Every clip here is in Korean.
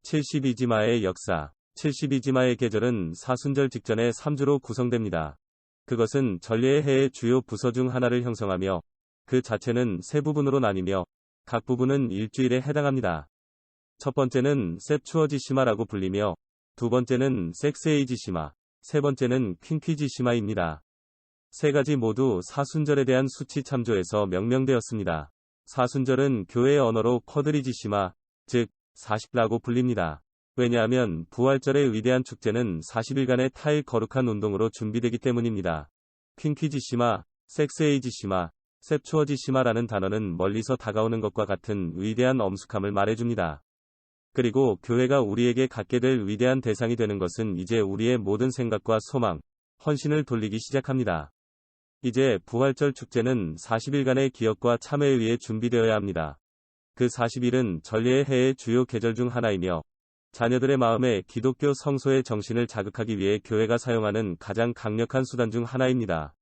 72지마의 역사. 72지마의 계절은 사순절 직전의 3주로 구성됩니다. 그것은 전례의 해의 주요 부서 중 하나를 형성하며 그 자체는 세 부분으로 나뉘며 각 부분은 일주일에 해당합니다. 첫 번째는 셉추어지시마라고 불리며 두 번째는 섹스에이지시마, 세 번째는 퀸퀴지시마입니다. 세 가지 모두 사순절에 대한 수치 참조에서 명명되었습니다. 사순절은 교회의 언어로 쿼드리지시마, 즉 40라고 불립니다. 왜냐하면 부활절의 위대한 축제는 40일간의 타일 거룩한 운동으로 준비되기 때문입니다. 퀸퀴지시마, 섹스에이지시마, 셉추어지시마라는 단어는 멀리서 다가오는 것과 같은 위대한 엄숙함을 말해줍니다. 그리고 교회가 우리에게 갖게 될 위대한 대상이 되는 것은 이제 우리의 모든 생각과 소망, 헌신을 돌리기 시작합니다. 이제 부활절 축제는 40일간의 기억과 참회에 의해 준비되어야 합니다. 그 40일은 전례의 해의 주요 계절 중 하나이며 자녀들의 마음에 기독교 성소의 정신을 자극하기 위해 교회가 사용하는 가장 강력한 수단 중 하나입니다.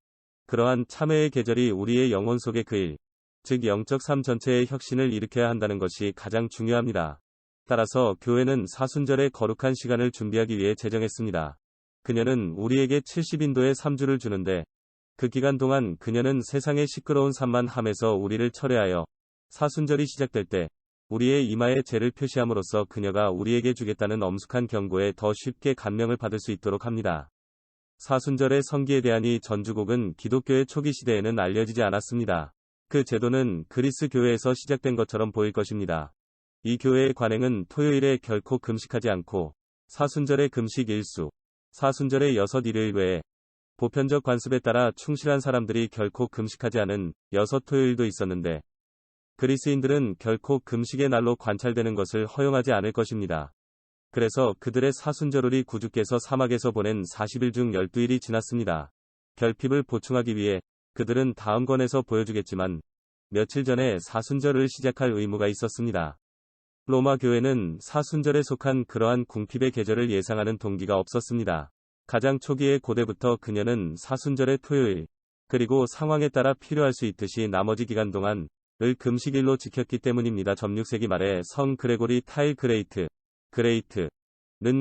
그러한 참회의 계절이 우리의 영혼 속의 그 일, 즉 영적 삶 전체의 혁신을 일으켜야 한다는 것이 가장 중요합니다. 따라서 교회는 사순절의 거룩한 시간을 준비하기 위해 제정했습니다. 그녀는 우리에게 70인도의 3주를 주는데 그 기간 동안 그녀는 세상의 시끄러운 삶만 함에서 우리를 철회하여 사순절이 시작될 때 우리의 이마에 죄를 표시함으로써 그녀가 우리에게 주겠다는 엄숙한 경고에 더 쉽게 감명을 받을 수 있도록 합니다. 사순절의 성기에 대한 이 전주곡은 기독교의 초기 시대에는 알려지지 않았습니다. 그 제도는 그리스 교회에서 시작된 것처럼 보일 것입니다. 이 교회의 관행은 토요일에 결코 금식하지 않고 사순절의 금식 일수, 사순절의 6일요일 외에 보편적 관습에 따라 충실한 사람들이 결코 금식하지 않은 6토요일도 있었는데 그리스인들은 결코 금식의 날로 관찰되는 것을 허용하지 않을 것입니다. 그래서 그들의 사순절일이 구주께서 사막에서 보낸 40일 중 12일이 지났습니다. 결핍을 보충하기 위해 그들은 다음 권에서 보여주겠지만 며칠 전에 사순절을 시작할 의무가 있었습니다. 로마 교회는 사순절에 속한 그러한 궁핍의 계절을 예상하는 동기가 없었습니다. 가장 초기의 고대부터 그녀는 사순절의 토요일, 그리고 상황에 따라 필요할 수 있듯이 나머지 기간 동안 을 금식일로 지켰기 때문입니다. 16세기 말에 성 그레고리 타일 그레이트는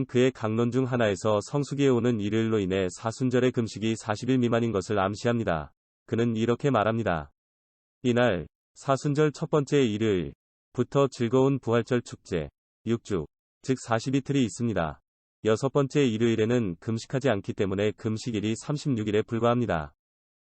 그의 강론 중 하나에서 성수기에 오는 일요일로 인해 사순절의 금식이 40일 미만인 것을 암시합니다. 그는 이렇게 말합니다. 이날, 사순절 첫 번째 일요일부터 즐거운 부활절 축제, 6주, 즉 42틀이 있습니다. 여섯 번째 일요일에는 금식하지 않기 때문에 금식일이 36일에 불과합니다.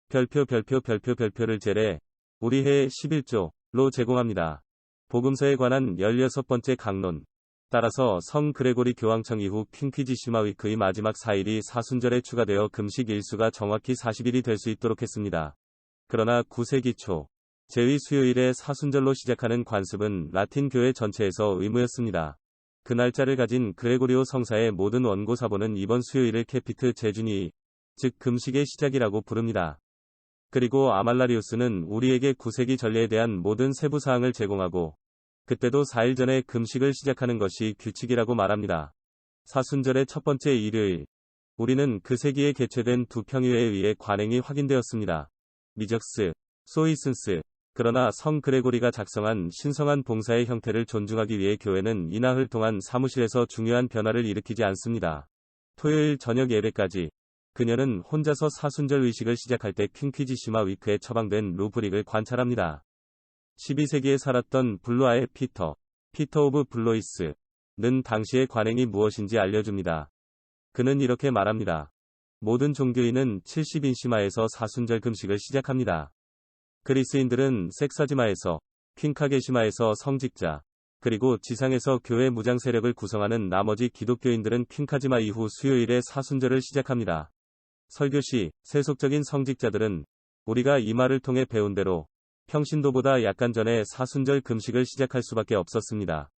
별표를 제래, 우리 해 11조로 제공합니다. 복음서에 관한 16번째 강론. 따라서 성 그레고리 교황청 이후 퀸퀴지시마 위크의 마지막 4일이 사순절에 추가되어 금식 일수가 정확히 40일이 될 수 있도록 했습니다. 그러나 9세기 초, 제위 수요일에 사순절로 시작하는 관습은 라틴 교회 전체에서 의무였습니다. 그 날짜를 가진 그레고리오 성사의 모든 원고 사본은 이번 수요일을 캐피트 제주니, 즉 금식의 시작이라고 부릅니다. 그리고 아말라리우스는 우리에게 9세기 전례에 대한 모든 세부 사항을 제공하고 그때도 4일 전에 금식을 시작하는 것이 규칙이라고 말합니다. 사순절의 첫 번째 일요일, 우리는 그 세기에 개최된 두 평유에 의해 관행이 확인되었습니다. 미적스, 소이슨스. 그러나 성 그레고리가 작성한 신성한 봉사의 형태를 존중하기 위해 교회는 이 나흘 동안 사무실에서 중요한 변화를 일으키지 않습니다. 토요일 저녁 예배까지 그녀는 혼자서 사순절 의식을 시작할 때 퀸퀴지시마 위크에 처방된 루브릭을 관찰합니다. 12세기에 살았던 블루아의 피터 오브 블로이스는 당시의 관행이 무엇인지 알려줍니다. 그는 이렇게 말합니다. 모든 종교인은 70인시마에서 사순절 금식을 시작합니다. 그리스인들은 섹사지마에서, 퀸카게시마에서 성직자, 그리고 지상에서 교회 무장 세력을 구성하는 나머지 기독교인들은 퀸카지마 이후 수요일에 사순절을 시작합니다. 설교 시 세속적인 성직자들은 우리가 이 말을 통해 배운 대로 평신도보다 약간 전에 사순절 금식을 시작할 수밖에 없었습니다.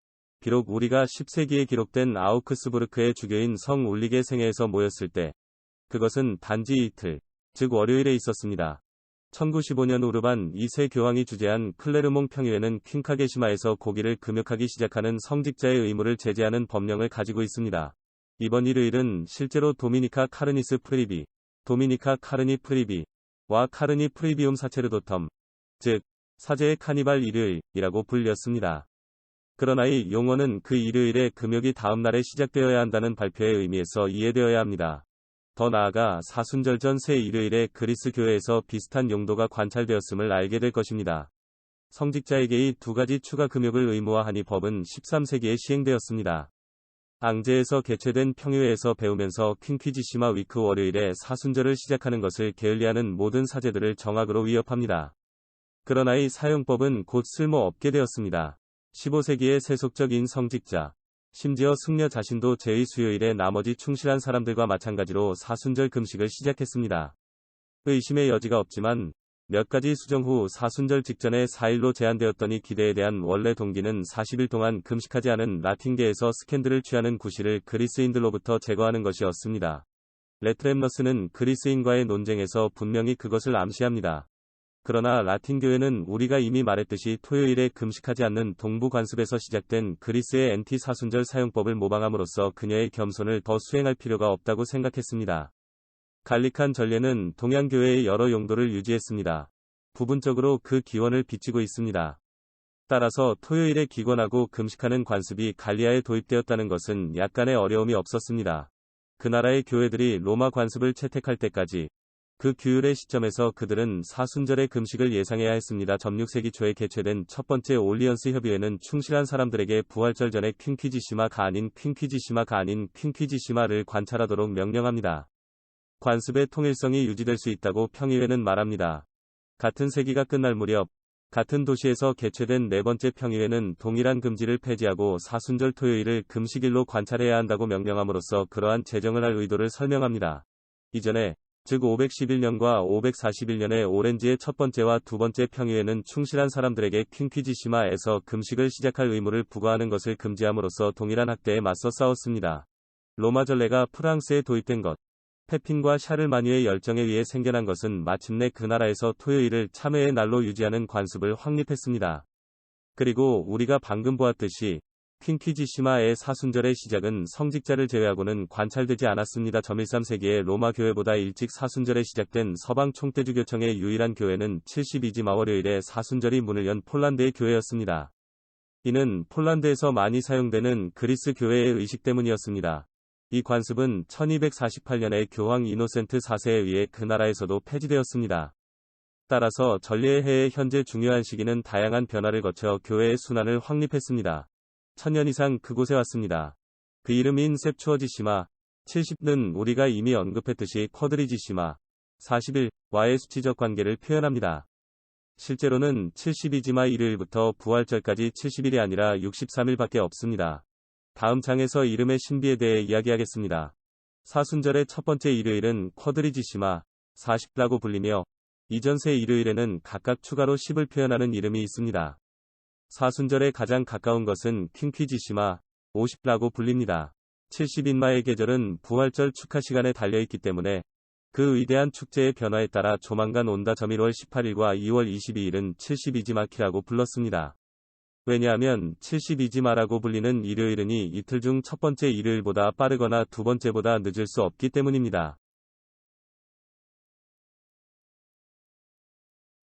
비록 우리가 10세기에 기록된 아우크스부르크의 주교인 성 울리게 생애에서 모였을 때 그것은 단지 이틀, 즉 월요일에 있었습니다. 1915년 우르반 2세 교황이 주재한 클레르몽 평유회는 퀸카게시마에서 고기를 금욕하기 시작하는 성직자의 의무를 제재하는 법령을 가지고 있습니다. 이번 일요일은 실제로 도미니카 카르니 프리비와 카르니 프리비움 사체르도텀, 즉 사제의 카니발 일요일이라고 불렸습니다. 그러나 이 용어는 그 일요일의 금욕이 다음 날에 시작되어야 한다는 발표의 의미에서 이해되어야 합니다. 더 나아가 사순절 전 새 일요일에 그리스 교회에서 비슷한 용도가 관찰되었음을 알게 될 것입니다. 성직자에게 이 두 가지 추가 금욕을 의무화하니 법은 13세기에 시행되었습니다. 앙제에서 개최된 평유회에서 배우면서 퀸퀴지시마 위크 월요일에 사순절을 시작하는 것을 게을리하는 모든 사제들을 정학으로 위협합니다. 그러나 이 사용법은 곧 쓸모없게 되었습니다. 15세기의 세속적인 성직자, 심지어 승려 자신도 제2 수요일에 나머지 충실한 사람들과 마찬가지로 사순절 금식을 시작했습니다. 의심의 여지가 없지만 몇 가지 수정 후 사순절 직전에 4일로 제한되었던 이 기대에 대한 원래 동기는 40일 동안 금식하지 않은 라틴계에서 스캔들을 취하는 구실을 그리스인들로부터 제거하는 것이었습니다. 레트렘너스는 그리스인과의 논쟁에서 분명히 그것을 암시합니다. 그러나 라틴교회는 우리가 이미 말했듯이 토요일에 금식하지 않는 동부 관습에서 시작된 그리스의 엔티 사순절 사용법을 모방함으로써 그녀의 겸손을 더 수행할 필요가 없다고 생각했습니다. 갈릭한 전례는 동양교회의 여러 용도를 유지했습니다. 부분적으로 그 기원을 비치고 있습니다. 따라서 토요일에 기권하고 금식하는 관습이 갈리아에 도입되었다는 것은 약간의 어려움이 없었습니다. 그 나라의 교회들이 로마 관습을 채택할 때까지 그 규율의 시점에서 그들은 사순절의 금식을 예상해야 했습니다. 16세기 초에 개최된 첫 번째 올리언스 협의회는 충실한 사람들에게 부활절 전에 퀸퀴지시마가 아닌 퀸퀴지시마를 관찰하도록 명령합니다. 관습의 통일성이 유지될 수 있다고 평의회는 말합니다. 같은 세기가 끝날 무렵 같은 도시에서 개최된 네 번째 평의회는 동일한 금지를 폐지하고 사순절 토요일을 금식일로 관찰해야 한다고 명령함으로써 그러한 제정을 할 의도를 설명합니다. 이전에 즉 511년과 541년에 오렌지의 첫 번째와 두 번째 평의회는 충실한 사람들에게 퀸퀴지시마에서 금식을 시작할 의무를 부과하는 것을 금지함으로써 동일한 학대에 맞서 싸웠습니다. 로마 전례가 프랑스에 도입된 것, 페핀과 샤를마뉴의 열정에 의해 생겨난 것은 마침내 그 나라에서 토요일을 참회의 날로 유지하는 관습을 확립했습니다. 그리고 우리가 방금 보았듯이 퀸퀴지시마의 사순절의 시작은 성직자를 제외하고는 관찰되지 않았습니다. 13세기에 로마 교회보다 일찍 사순절에 시작된 서방 총대주교청의 유일한 교회는 72지마 월요일에 사순절이 문을 연 폴란드의 교회였습니다. 이는 폴란드에서 많이 사용되는 그리스 교회의 의식 때문이었습니다. 이 관습은 1248년에 교황 이노센트 4세에 의해 그 나라에서도 폐지되었습니다. 따라서 전례의 해의 현재 중요한 시기는 다양한 변화를 거쳐 교회의 순환을 확립했습니다. 1000년 이상 그곳에 왔습니다. 그 이름인 셉추어지시마 70는 우리가 이미 언급했듯이 쿼드리지시마 41와의 수치적 관계를 표현합니다. 실제로는 72지마 일요일부터 부활절까지 70일이 아니라 63일밖에 없습니다. 다음 장에서 이름의 신비에 대해 이야기하겠습니다. 사순절의 첫 번째 일요일은 쿼드리지시마 40라고 불리며 이전 세 일요일에는 각각 추가로 10을 표현하는 이름이 있습니다. 사순절에 가장 가까운 것은 퀸퀴지시마 50라고 불립니다. 70인마의 계절은 부활절 축하 시간에 달려있기 때문에 그 위대한 축제의 변화에 따라 조만간 온다. 1월 18일과 2월 22일은 72지마키라고 불렀습니다. 왜냐하면 72지마라고 불리는 일요일은 이틀 중 첫 번째 일요일보다 빠르거나 두 번째보다 늦을 수 없기 때문입니다.